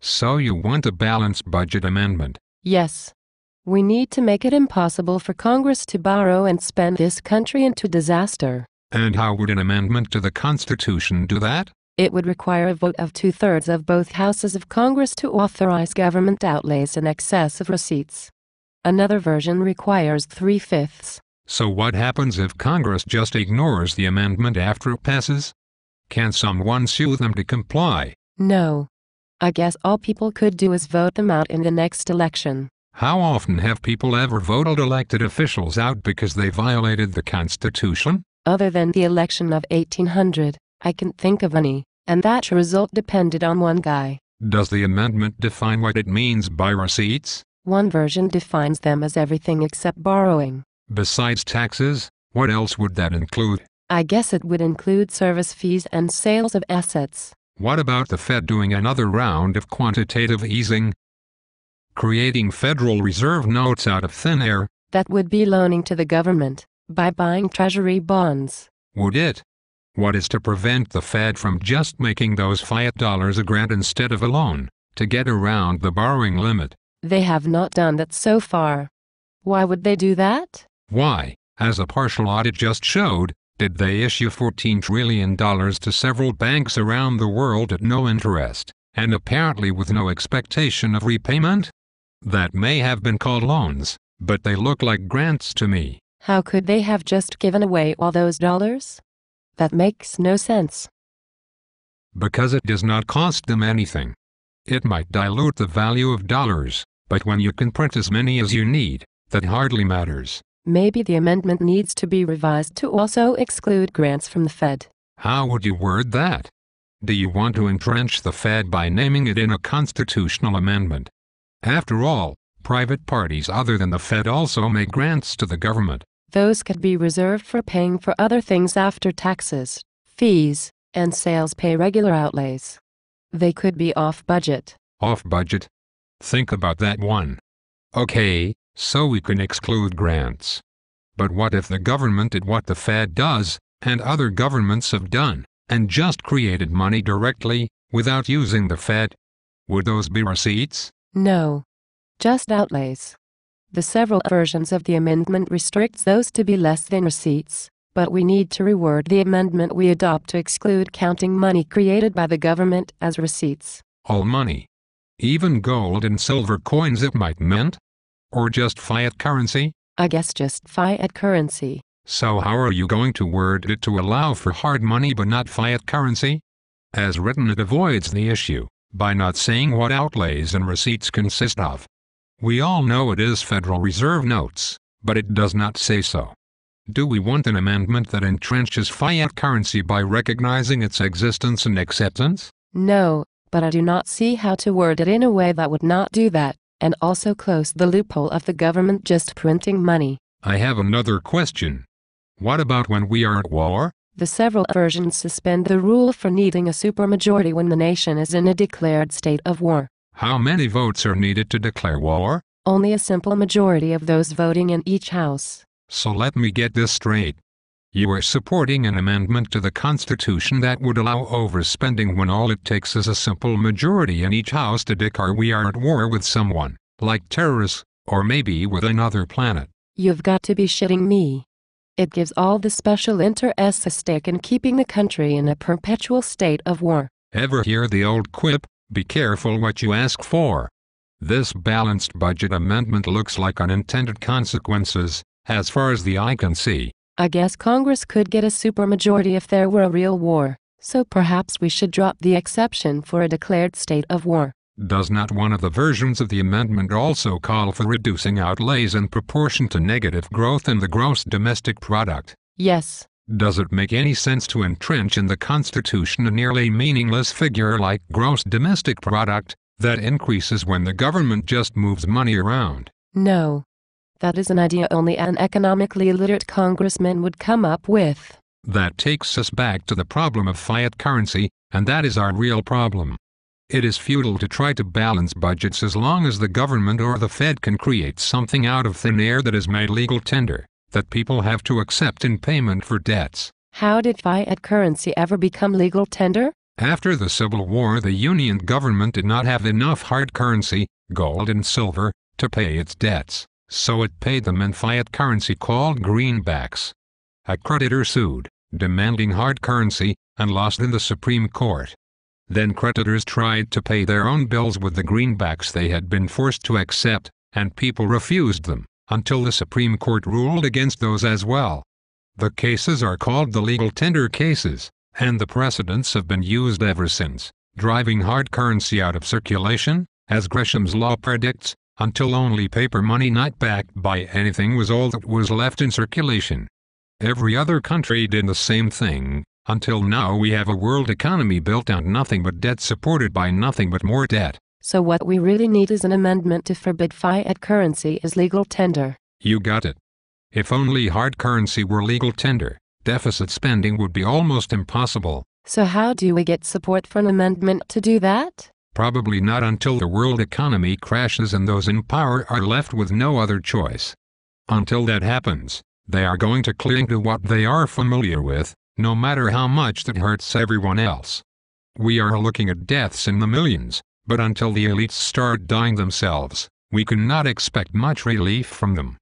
So you want a balanced budget amendment? Yes. We need to make it impossible for Congress to borrow and spend this country into disaster. And how would an amendment to the Constitution do that? It would require a vote of 2/3 of both houses of Congress to authorize government outlays in excess of receipts. Another version requires 3/5. So what happens if Congress just ignores the amendment after it passes? Can someone sue them to comply? No. I guess all people could do is vote them out in the next election. How often have people ever voted elected officials out because they violated the Constitution? Other than the election of 1800, I can't think of any, and that result depended on one guy. Does the amendment define what it means by receipts? One version defines them as everything except borrowing. Besides taxes, what else would that include? I guess it would include service fees and sales of assets. What about the Fed doing another round of quantitative easing? Creating Federal Reserve notes out of thin air? That would be loaning to the government, by buying treasury bonds. Would it? What is to prevent the Fed from just making those fiat dollars a grant instead of a loan, to get around the borrowing limit? They have not done that so far. Why would they do that? Why, as a partial audit just showed, did they issue $14 trillion to several banks around the world at no interest, and apparently with no expectation of repayment? That may have been called loans, but they look like grants to me. How could they have just given away all those dollars? That makes no sense. Because it does not cost them anything. It might dilute the value of dollars, but when you can print as many as you need, that hardly matters. Maybe the amendment needs to be revised to also exclude grants from the Fed. How would you word that? Do you want to entrench the Fed by naming it in a constitutional amendment? After all, private parties other than the Fed also make grants to the government. Those could be reserved for paying for other things after taxes, fees, and sales pay regular outlays. They could be off budget. Off budget? Think about that one. Okay, so we can exclude grants. But what if the government did what the Fed does, and other governments have done, and just created money directly, without using the Fed? Would those be receipts? No. Just outlays. The several versions of the amendment restricts those to be less than receipts, but we need to reword the amendment we adopt to exclude counting money created by the government as receipts. All money? Even gold and silver coins it might mint? Or just fiat currency? I guess just fiat currency. So how are you going to word it to allow for hard money but not fiat currency? As written, it avoids the issue by not saying what outlays and receipts consist of. We all know it is Federal Reserve notes, but it does not say so. Do we want an amendment that entrenches fiat currency by recognizing its existence and acceptance? No, but I do not see how to word it in a way that would not do that, and also close the loophole of the government just printing money. I have another question. What about when we are at war? The several versions suspend the rule for needing a supermajority when the nation is in a declared state of war. How many votes are needed to declare war? Only a simple majority of those voting in each house. So let me get this straight. You are supporting an amendment to the Constitution that would allow overspending when all it takes is a simple majority in each house to declare we are at war with someone, like terrorists, or maybe with another planet. You've got to be shitting me. It gives all the special interests a stake in keeping the country in a perpetual state of war. Ever hear the old quip, be careful what you ask for? This balanced budget amendment looks like unintended consequences, as far as the eye can see. I guess Congress could get a supermajority if there were a real war, so perhaps we should drop the exception for a declared state of war. Does not one of the versions of the amendment also call for reducing outlays in proportion to negative growth in the gross domestic product? Yes. Does it make any sense to entrench in the Constitution a nearly meaningless figure like gross domestic product that increases when the government just moves money around? No. That is an idea only an economically illiterate congressman would come up with. That takes us back to the problem of fiat currency, and that is our real problem. It is futile to try to balance budgets as long as the government or the Fed can create something out of thin air that is made legal tender, that people have to accept in payment for debts. How did fiat currency ever become legal tender? After the Civil War, the Union government did not have enough hard currency, gold and silver, to pay its debts, so it paid them in fiat currency called greenbacks. A creditor sued, demanding hard currency, and lost in the Supreme Court. Then creditors tried to pay their own bills with the greenbacks they had been forced to accept, and people refused them, until the Supreme Court ruled against those as well. The cases are called the legal tender cases, and the precedents have been used ever since, driving hard currency out of circulation, as Gresham's law predicts, until only paper money not backed by anything was all that was left in circulation. Every other country did the same thing, until now we have a world economy built on nothing but debt supported by nothing but more debt. So what we really need is an amendment to forbid fiat currency as legal tender. You got it. If only hard currency were legal tender, deficit spending would be almost impossible. So how do we get support for an amendment to do that? Probably not until the world economy crashes and those in power are left with no other choice. Until that happens, they are going to cling to what they are familiar with, no matter how much that hurts everyone else. We are looking at deaths in the millions, but until the elites start dying themselves, we cannot expect much relief from them.